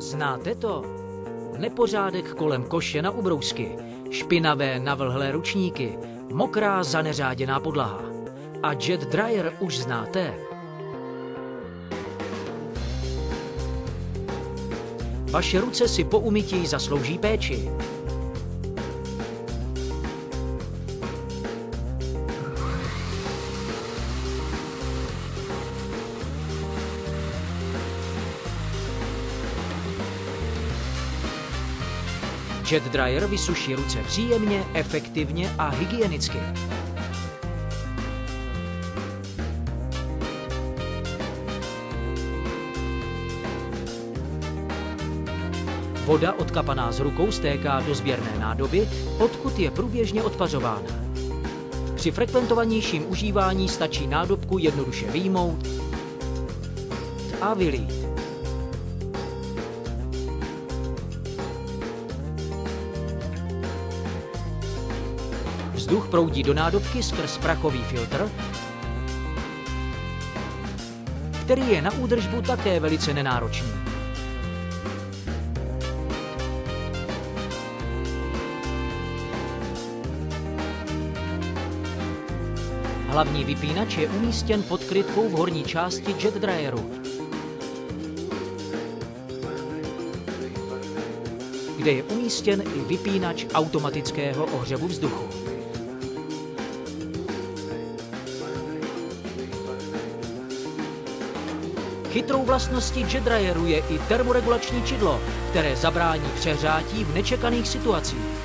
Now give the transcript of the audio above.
Znáte to? Nepořádek kolem koše na ubrousky, špinavé navlhlé ručníky, mokrá zaneřáděná podlaha. A jet dryer už znáte. Vaše ruce si po umytí zaslouží péči. Jet dryer vysuší ruce příjemně, efektivně a hygienicky. Voda odkapaná z rukou stéká do sběrné nádoby, odkud je průběžně odpařována. Při frekventovanějším užívání stačí nádobku jednoduše vyjmout a vylít. Vzduch proudí do nádobky skrz prachový filtr, který je na údržbu také velice nenáročný. Hlavní vypínač je umístěn pod krytkou v horní části jet dryeru, kde je umístěn i vypínač automatického ohřevu vzduchu. Chytrou vlastností jet dryeru je i termoregulační čidlo, které zabrání přehřátí v nečekaných situacích.